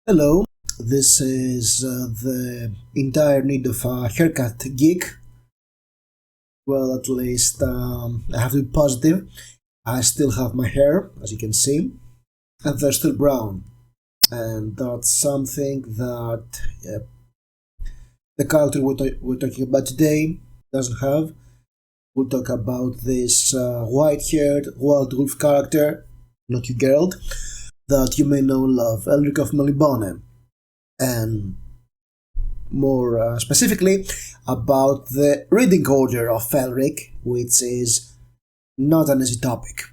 Hello, this is the entire need of a haircut gig. Well, at least I have to be positive. I still have my hair, as you can see, and they're still brown. And that's something that the character we're talking about today doesn't have. We'll talk about this white haired wild wolf character, not you, Geralt, that you may know and love, Elric of Melnibone. And more specifically about the reading order of Elric, which is not an easy topic.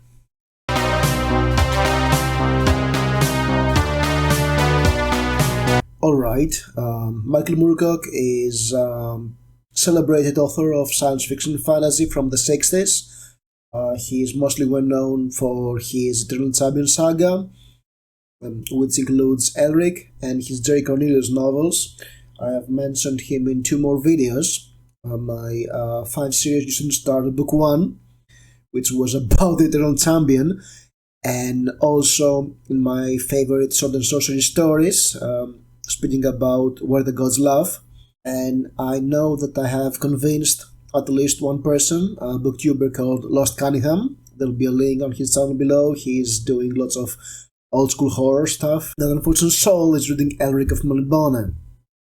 Alright, Michael Moorcock is celebrated author of science fiction and fantasy from the 60s. He is mostly well known for his Eternal Champion Saga, which includes Elric and his Jerry Cornelius novels. I have mentioned him in two more videos. My 5 series recently started book 1, which was about the Eternal Champion, and also in my favorite sword and sorcery stories, speaking about Where the Gods Love. And I know that I have convinced at least one person, a booktuber called Lost Cunningham. There'll be a link on his channel below. He's doing lots of old school horror stuff. That unfortunate soul is reading Elric of Melnibone.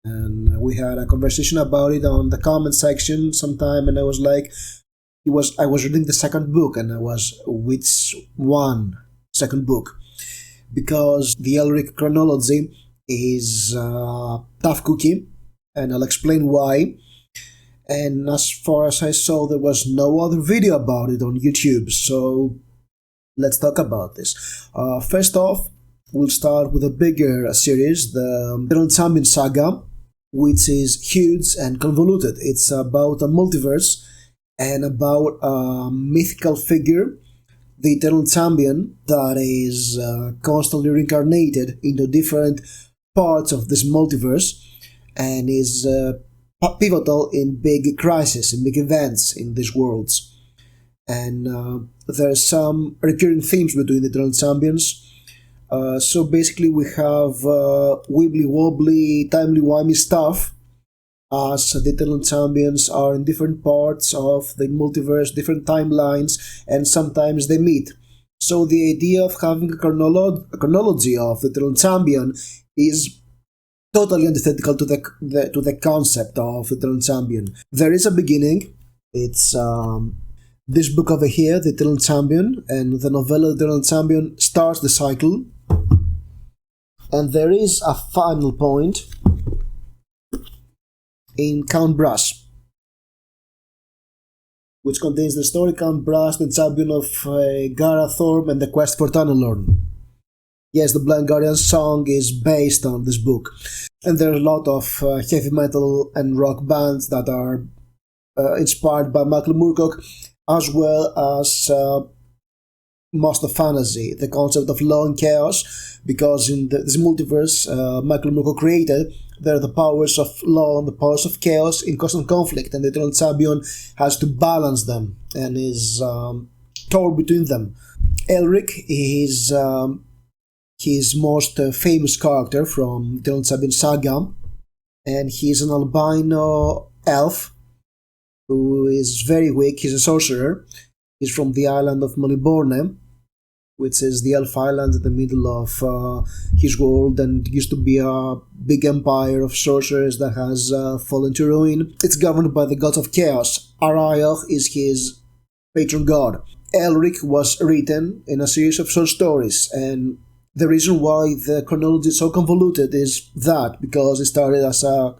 And we had a conversation about it on the comment section sometime, and I was like, I was reading the second book, and I was, which one? Second book. Because the Elric chronology is tough cookie, and I'll explain why. And as far as I saw, there was no other video about it on YouTube, so let's talk about this. First off, we'll start with a bigger series, the Eternal Champion Saga, which is huge and convoluted. It's about a multiverse and about a mythical figure, the Eternal Champion, that is constantly reincarnated into different parts of this multiverse and is pivotal in big crises, in big events in these worlds. And there are some recurring themes between the Eternal Champions. So basically we have wibbly-wobbly, timely-wimey stuff, as the Eternal Champions are in different parts of the multiverse, different timelines, and sometimes they meet. So the idea of having a chronology of the Eternal Champion is totally antithetical to the concept of Eternal Champion. There is a beginning. It's this book over here, the Eternal Champion, and the novella Eternal Champion starts the cycle. And there is a final point in Count Brass, which contains the story Count Brass, the champion of Garathorm, and the quest for Tunnelorn. Yes, the Blind Guardian song is based on this book. And there are a lot of heavy metal and rock bands that are inspired by Michael Moorcock, as well as most of fantasy, the concept of law and chaos, because in this multiverse Michael Moorcock created, there are the powers of law and the powers of chaos in constant conflict, and the Eternal Champion has to balance them and is torn between them. Elric is his most famous character from Eternal Champion Saga, and he's an albino elf who is very weak. He's a sorcerer. He's from the island of Melnibone, which is the elf island in the middle of his world, and used to be a big empire of sorcerers that has fallen to ruin. It's governed by the gods of chaos. Arioch is his patron god. Elric was written in a series of short stories, and the reason why the chronology is so convoluted is that, because it started as a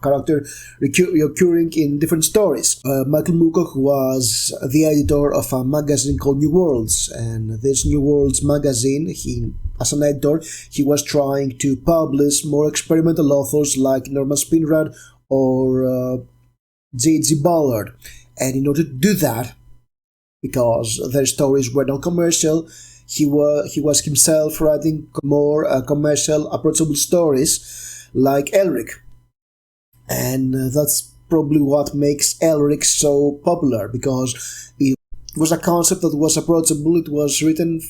character recurring in different stories. Michael Moorcock was the editor of a magazine called New Worlds, and this New Worlds magazine, as an editor, he was trying to publish more experimental authors like Norman Spinrad or J.G. Ballard. And in order to do that, because their stories were non-commercial, he was himself writing more commercial, approachable stories like Elric. And that's probably what makes Elric so popular, because it was a concept that was approachable. It was written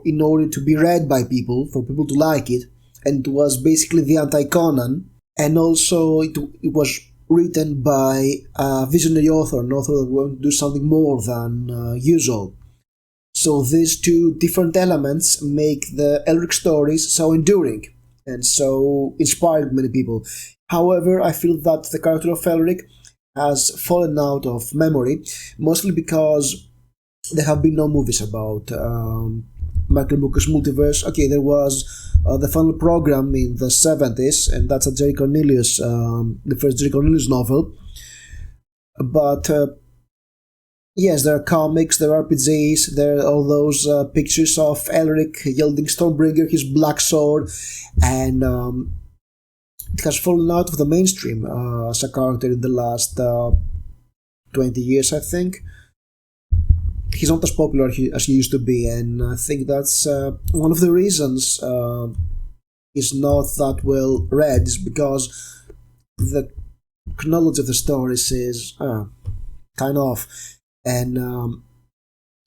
in order to be read by people, for people to like it. and it was basically the anti-Conan, and also it was written by a visionary author, an author that wanted to do something more than usual. So these two different elements make the Elric stories so enduring and so inspired many people. However, I feel that the character of Elric has fallen out of memory, mostly because there have been no movies about Michael Moorcock's Multiverse. Okay, there was the final program in the 70s, and that's a Jerry Cornelius, the first Jerry Cornelius novel. But yes, there are comics, there are RPGs, there are all those pictures of Elric yielding Stormbringer his black sword, and it has fallen out of the mainstream as a character in the last 20 years, I think. He's not as popular as he used to be, and I think that's one of the reasons he's not that well read, is because the chronology of the stories is kind of. And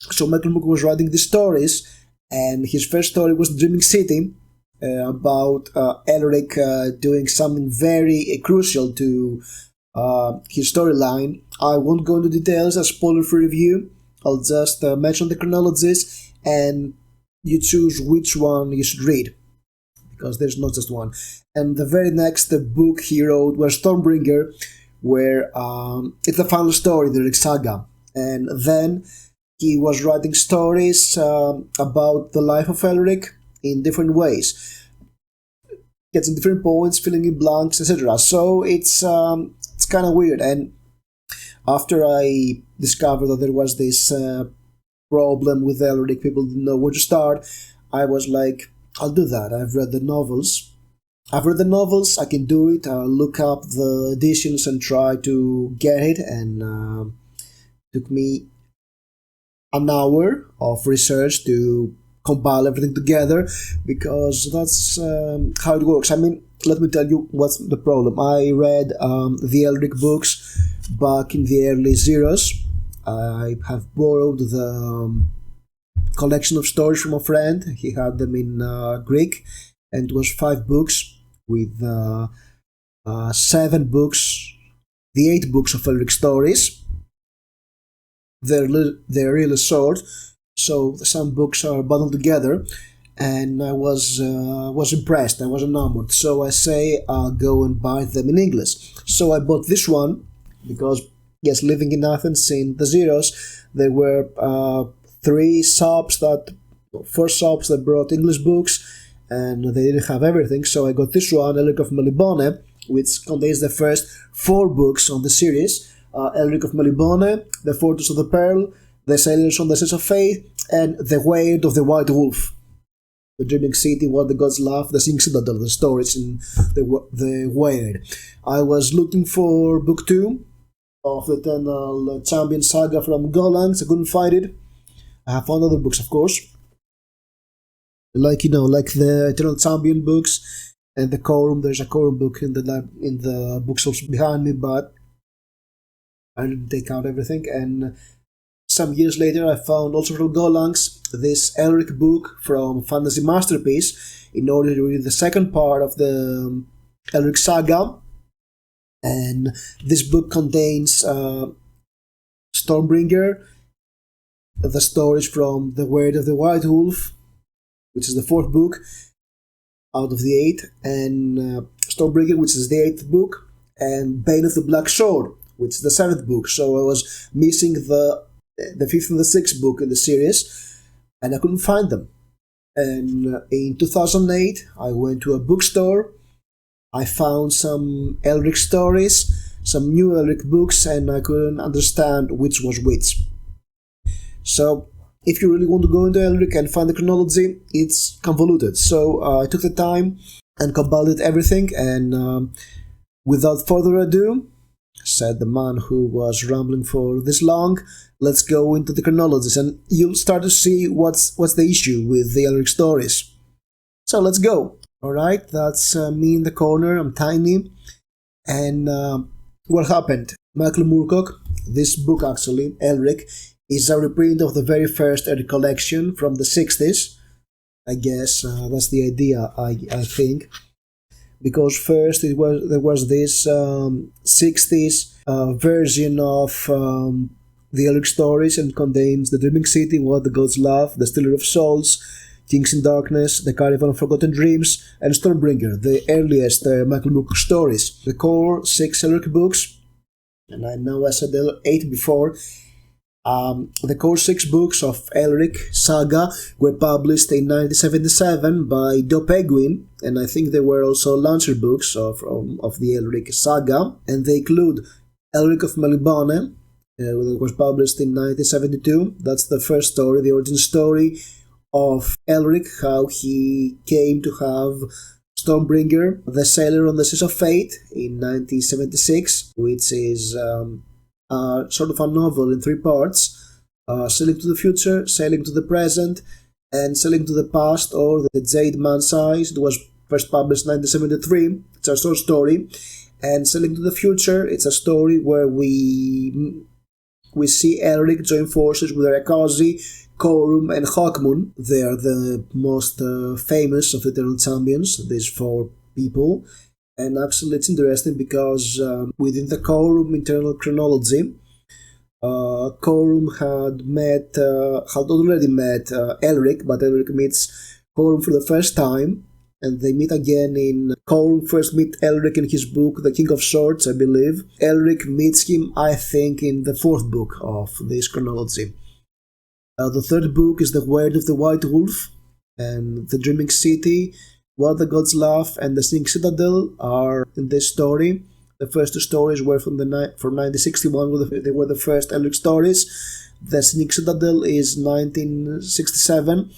so Michael Moorcock was writing these stories, and his first story was Dreaming City, about Elric doing something very crucial to his storyline. I won't go into details, a spoiler-free review. I'll just mention the chronologies, and you choose which one you should read, because there's not just one. And the very next book he wrote was Stormbringer, where it's the final story, the Elric Saga. And then he was writing stories about the life of Elric in different ways, getting different points, filling in blanks, etc. So it's kind of weird. And after I discovered that there was this problem with Elric, people didn't know where to start, I was like, I'll do that. I've read the novels, I can do it. I'll look up the editions and try to get it, and took me an hour of research to compile everything together, because that's how it works. I mean, let me tell you what's the problem. I read the Elric books back in the early zeros. I have borrowed the collection of stories from a friend. He had them in Greek, and it was 5 books with 7 books, the 8 books of Elric stories. They're really short, so some books are bundled together, and I was impressed. I was enamored. So I say I'll go and buy them in English. So I bought this one because, yes, living in Athens in the zeros, there were 4 shops that brought English books, and they didn't have everything. So I got this one, Elric of Melnibone, which contains the first 4 books on the series. Elric of Melnibone, The Fortress of the Pearl, The Sailors on the Seas of Faith, and The Weird of the White Wolf. The Dreaming City, What the Gods Laugh, The Singing Citadel, the stories in the Weird. I was looking for book 2 of the Eternal Champion Saga from Golan's. I couldn't find it. I have found other books, of course, like the Eternal Champion books and the Quorum. There's a Quorum book in the bookshelves behind me, but I didn't take out everything. And some years later, I found also from Golan's this Elric book from Fantasy Masterpiece in order to read the second part of the Elric Saga. And this book contains Stormbringer, the stories from The Weird of the White Wolf, which is the 4th book out of the 8, and Stormbringer, which is the 8th book, and Bane of the Black Sword, which is the 7th book. So I was missing the 5th and the 6th book in the series, and I couldn't find them. And in 2008, I went to a bookstore. I found some Elric stories, some new Elric books, and I couldn't understand which was which. So if you really want to go into Elric and find the chronology, it's convoluted. So I took the time and compiled everything, and without further ado, said the man who was rambling for this long, let's go into the chronologies, and you'll start to see what's the issue with the Elric stories. So let's go. Alright, that's me in the corner. I'm tiny. And what happened? Michael Moorcock, this book actually, Elric, is a reprint of the very first Elric collection from the 60s. I guess that's the idea. I think because first there was this 60s version of the Elric stories, and contains the Dreaming City, What the Gods Love, the Stealer of Souls, Kings in Darkness, The Caravan of Forgotten Dreams, and Stormbringer, the earliest Michael Moorcock stories. The core 6 Elric books, and I know I said 8 before. The core 6 books of Elric Saga were published in 1977 by Do Penguin, and I think they were also launcher books of the Elric Saga, and they include Elric of Melnibone, that was published in 1972. That's the first story, the origin story of Elric, how he came to have Stormbringer, the Sailor on the Seas of Fate, in 1976, which is sort of a novel in 3 parts, Sailing to the Future, Sailing to the Present, and Sailing to the Past, or The Jade Man's Eyes. It was first published in 1973. It's a short story. And Sailing to the Future, it's a story where we see Elric join forces with Rekazi, Corum, and Hawkmoon. They are the most famous of the Eternal Champions, these 4 people. And actually it's interesting because within the Corum internal chronology, Corum had already met Elric, but Elric meets Corum for the first time, and they meet again in Corum first meet Elric in his book The King of Swords, I believe. Elric meets him, I think, in the 4th book of this chronology. The 3rd book is The Word of the White Wolf, and The Dreaming City, What the Gods Love, and The Singing Citadel are in this story. The first 2 stories were from 1961, they were the first Elric stories. The Singing Citadel is 1967.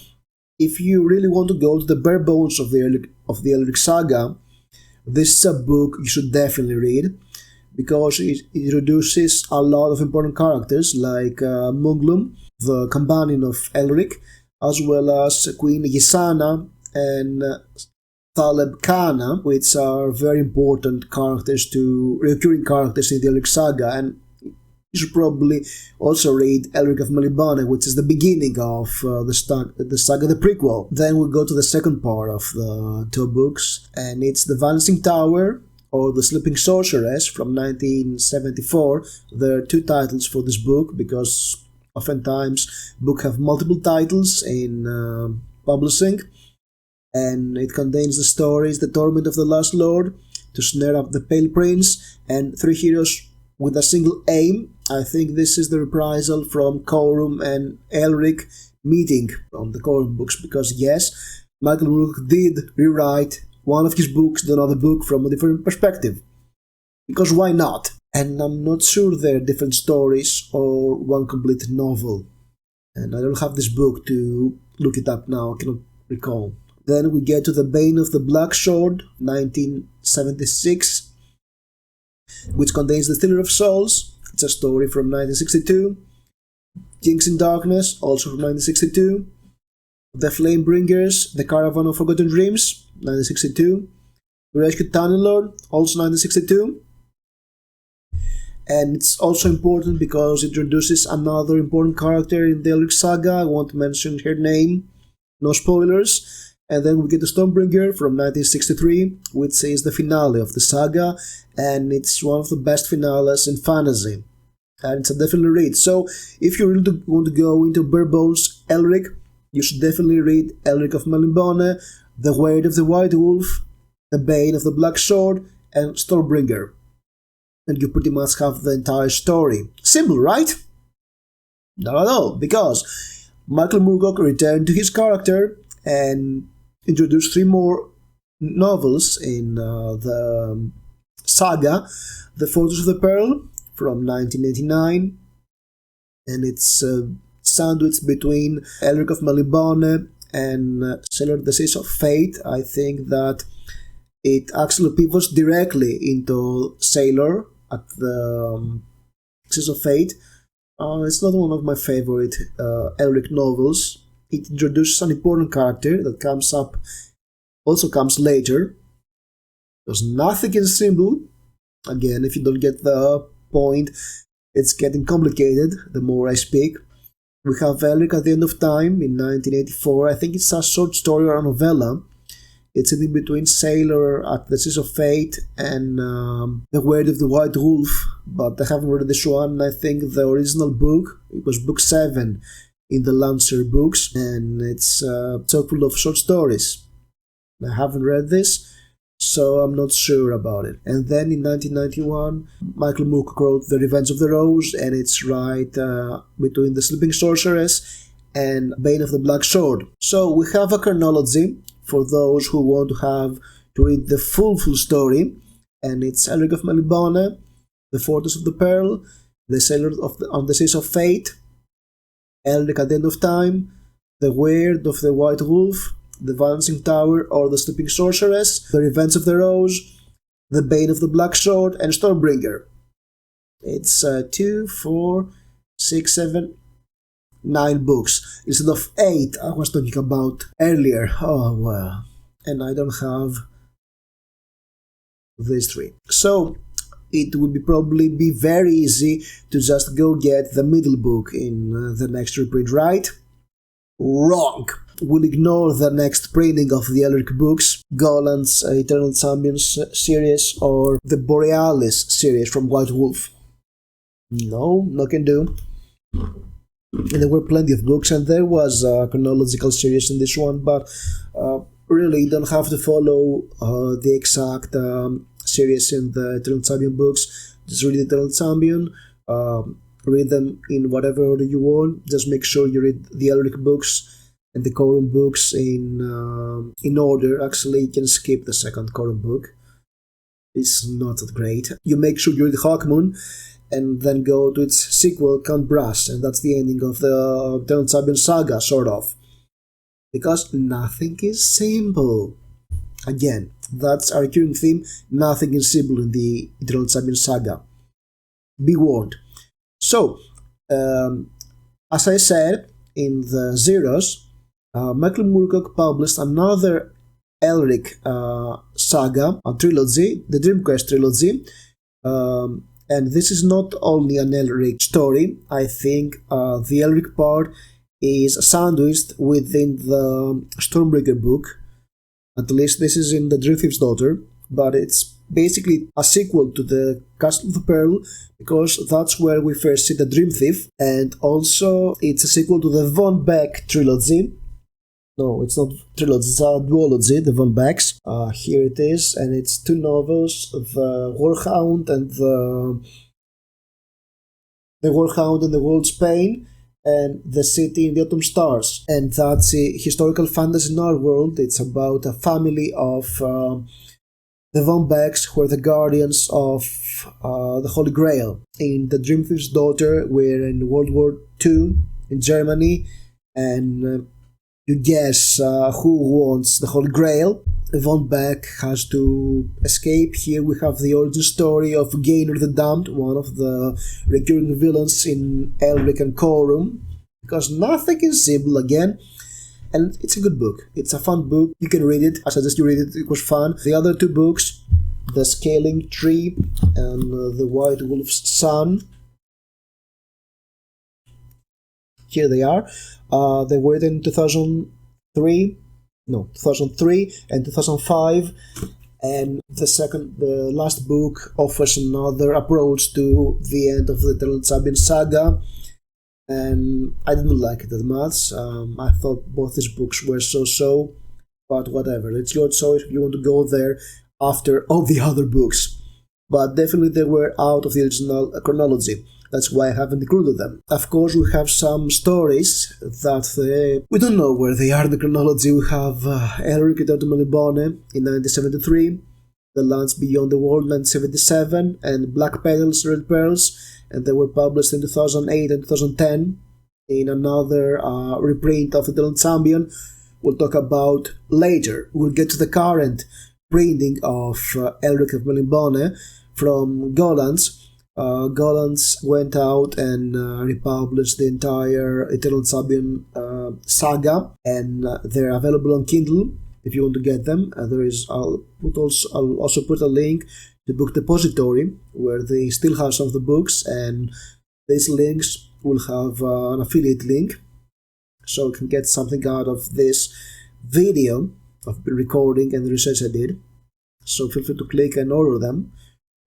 If you really want to go to the bare bones of the Elric Saga, this is a book you should definitely read, because it introduces a lot of important characters like Munglum, the companion of Elric, as well as Queen Ysana and Thaleb Kana, which are very important recurring characters in the Elric Saga. And you should probably also read Elric of Melnibone, which is the beginning of the saga, the prequel. Then we go to the second part of the 2 books, and it's The Vanishing Tower, or The Sleeping Sorceress, from 1974. There are 2 titles for this book, because oftentimes books have multiple titles in publishing. And it contains the stories The Torment of the Last Lord, To Snare Up the Pale Prince, and 3 heroes with a single aim. I think this is the reprisal from Corum and Elric meeting from the Corum books, because yes, Michael Moorcock did rewrite one of his books to another book from a different perspective. Because why not? And I'm not sure they're different stories or one complete novel. And I don't have this book to look it up now, I cannot recall. Then we get to The Bane of the Black Sword, 1976, which contains The Stealer of Souls. It's a story from 1962. Kings in Darkness, also from 1962. The Flamebringers, The Caravan of Forgotten Dreams, 1962. Rescued Tunnelord, also 1962. And it's also important because it introduces another important character in the Elric Saga. I won't mention her name, no spoilers. And then we get to Stormbringer from 1963, which is the finale of the saga, and it's one of the best finales in fantasy. And it's a definitely read. So if you really want to go into bare bones Elric, you should definitely read Elric of Melnibone, The Word of the White Wolf, The Bane of the Black Sword, and Stormbringer. And you pretty much have the entire story. Simple, right? Not at all, because Michael Moorcock returned to his character and introduced 3 more novels in the saga. The Fortress of the Pearl from 1989, and it's sandwiched between Elric of Melnibone and Sailor the Seas of Fate. I think that it actually pivots directly into Sailor at the Seas of Fate. It's not one of my favorite Elric novels. It introduces an important character that comes later. Because nothing is simple. Again, if you don't get the point, it's getting complicated the more I speak. We have Elric at the End of Time in 1984. I think it's a short story or a novella. It's in between Sailor at the Seas of Fate and The Word of the White Wolf, but I haven't read this one. I think the original book, it was book 7 in the Lancer books, and it's chock full of short stories. I haven't read this, so I'm not sure about it. And then in 1991, Michael Moorcock wrote The Revenge of the Rose, and it's right between The Sleeping Sorceress and Bane of the Black Sword. So we have a chronology for those who want to read the full story, and it's Elric of Melnibone, The Fortress of the Pearl, The Sailor on the Seas of Fate, Elric at the End of Time, The Word of the White Wolf, The Vanishing Tower or The Sleeping Sorceress, The Revenge of the Rose, The Bane of the Black Sword, and Stormbringer. It's 2, 4, 6, 7, 9 books instead of 8 I was talking about earlier. Oh well, and I don't have these 3. So it would probably be very easy to just go get the middle book in the next reprint, right? Wrong! We'll ignore the next printing of the Elric books, Golan's Eternal Champion series or the Borealis series from White Wolf. No can do. And there were plenty of books, and there was a chronological series in this one, but really you don't have to follow the exact series in the Eternal Champion books. Just read the Eternal Champion, read them in whatever order you want. Just make sure you read the Elric books and the Corum books in order. Actually, you can skip the second Corum book. It's not that great. You make sure you read Hawkmoon, and then go to its sequel, Count Brass, and that's the ending of the Eternal Champion Saga, sort of. Because nothing is simple. Again, that's our recurring theme, nothing is simple in the Eternal Champion Saga. Be warned. So, as I said, in the Zeros, Michael Moorcock published another Elric saga, a trilogy, the Dreamquest trilogy, and this is not only an Elric story. I think the Elric part is sandwiched within the Stormbringer book. At least this is in the Dreamthief's Daughter, but it's basically a sequel to the Castle of the Pearl, because that's where we first see the Dream Thief, and also it's a sequel to the Von Beck trilogy. No, it's not trilogy, it's a duology, the Von Becks. Here it is, and it's 2 novels, the Warhound and the Warhound and the World's Pain, and The City in the Autumn Stars. And that's a historical fantasy in our world. It's about a family of the Von Becks, who are the guardians of the Holy Grail. In the Dream Thief's Daughter, we're in World War II in Germany, and you guess who wants the Holy Grail. Von Beck has to escape. Here we have the origin story of Gaynor the Damned, one of the recurring villains in Elric and Corum, because nothing is simple again. And it's a good book. It's a fun book. You can read it. I suggest you read it. It was fun. The other 2 books, The Scaling Tree and The White Wolf's Son, here they are. They were in 2003 and 2005, and the last book offers another approach to the end of the Eternal Champion Saga, and I didn't like it that much. I thought both these books were so, but whatever, it's your choice if you want to go there after all the other books. But definitely they were out of the original chronology. That's why I haven't included them. Of course, we have some stories that we don't know where they are in the chronology. We have Elric Return to Melnibone in 1973, The Lands Beyond the World 1977, and Black Petals, Red Pearls, and they were published in 2008 and 2010 in another reprint of Eternal Champion. We'll talk about later. We'll get to the current printing of Elric of Melnibone from Golan's. Golan's went out and republished the entire Eternal Champion saga, and they're available on Kindle if you want to get them. I'll also put a link to Book Depository where they still have some of the books, and these links will have an affiliate link, so you can get something out of this video of recording and the research I did. So feel free to click and order them,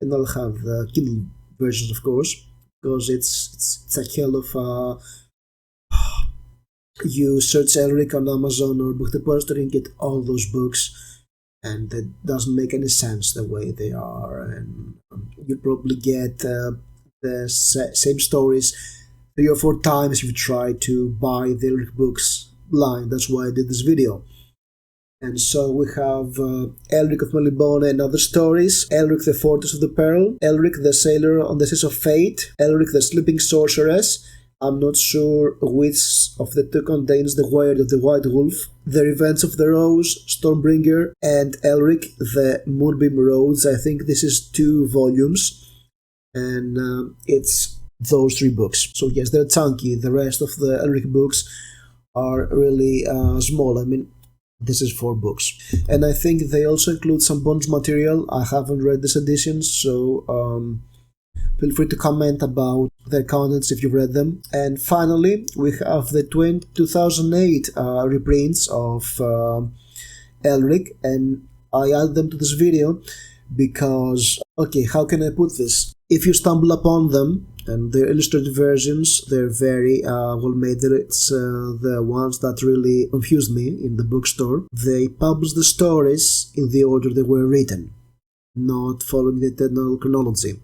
and I'll have the Kindle versions, of course, because it's a hell of you search Elric on Amazon or Book Depository and get all those books, and it doesn't make any sense the way they are, and you probably get the same stories 3 or 4 times if you try to buy the Elric books blind. That's why I did this video. And so we have Elric of Melnibone and other stories, Elric the Fortress of the Pearl, Elric the Sailor on the Seas of Fate, Elric the Sleeping Sorceress. I'm not sure which of the two contains the Word of the White Wolf, The Revenge of the Rose, Stormbringer, and Elric the Moonbeam Roads. I think this is 2 volumes, and it's those 3 books. So yes, they're chunky. The rest of the Elric books are really small. I mean, this is 4 books. And I think they also include some bonus material. I haven't read this edition, so feel free to comment about their contents if you've read them. And finally, we have the 2008 reprints of Elric, and I add them to this video because, okay, how can I put this? If you stumble upon them, and they're illustrated versions, they're very well made. It's the ones that really confused me in the bookstore. They publish the stories in the order they were written, not following the Eternal Chronology.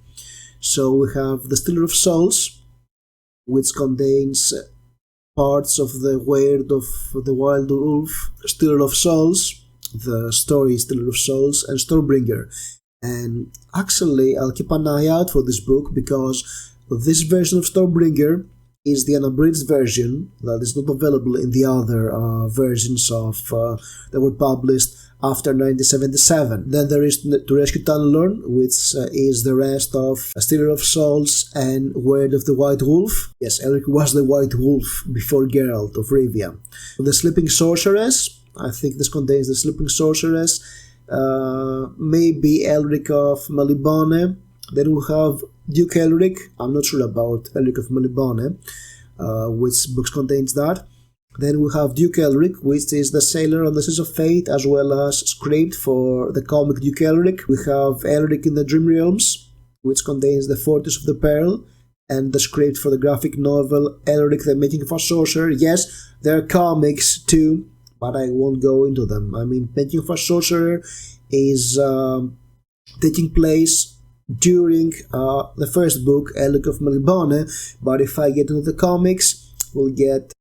So we have The Stealer of Souls, which contains parts of the Word of the Wild Wolf, Stealer of Souls, the story Stealer of Souls, and Stormbringer. And actually, I'll keep an eye out for this book because this version of Stormbringer is the unabridged version that is not available in the other versions of that were published after 1977. Then there is To Rescue Tanalorn, which is the rest of Stealer of Souls and Word of the White Wolf. Yes, Elric was the White Wolf before Geralt of Rivia. The Sleeping Sorceress, I think this contains the Sleeping Sorceress, maybe Elric of Melnibone. Then we have Duke Elric. I'm not sure about Elric of Melnibone, which books contains that. Then we have Duke Elric, which is the Sailor on the Seas of Fate, as well as script for the comic Duke Elric. We have Elric in the Dream Realms, which contains the Fortress of the Pearl, and the script for the graphic novel Elric the Making of a Sorcerer. Yes, there are comics too, but I won't go into them. I mean, Making of a Sorcerer is taking place during the first book, Elric of Melnibone, but if I get into the comics, we'll get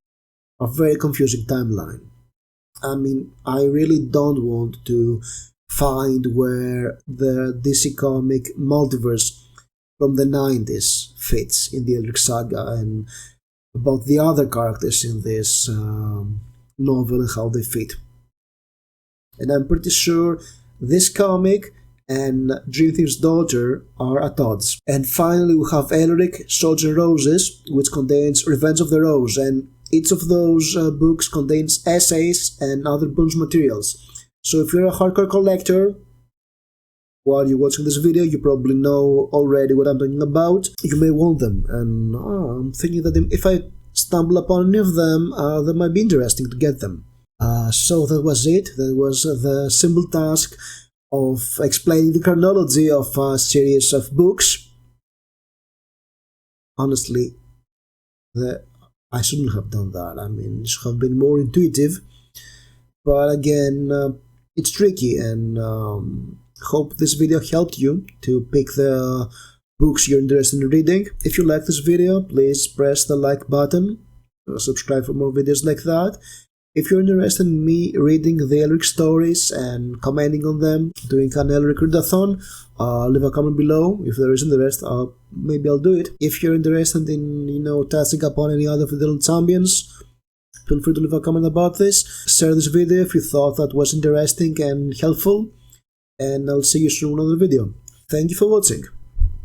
a very confusing timeline. I mean, I really don't want to find where the DC comic Multiverse from the 90s fits in the Elric saga, and about the other characters in this novel and how they fit. And I'm pretty sure this comic and Dream Thief's Daughter are at odds. And finally we have Elric, Swords and Roses, which contains Revenge of the Rose, and each of those books contains essays and other bonus materials. So if you're a hardcore collector, while you're watching this video, you probably know already what I'm talking about. You may want them, and I'm thinking that if I stumble upon any of them, that might be interesting to get them. So that was it. That was the simple task of explaining the chronology of a series of books. Honestly, I shouldn't have done that. I mean, it should have been more intuitive. But again, it's tricky, and hope this video helped you to pick the books you're interested in reading. If you like this video, please press the like button, subscribe for more videos like that. If you're interested in me reading the Elric stories and commenting on them, doing an Elric readathon, leave a comment below. If there is interest, maybe I'll do it. If you're interested in, touching upon any other Eternal Champions, feel free to leave a comment about this. Share this video if you thought that was interesting and helpful, and I'll see you soon in another video. Thank you for watching.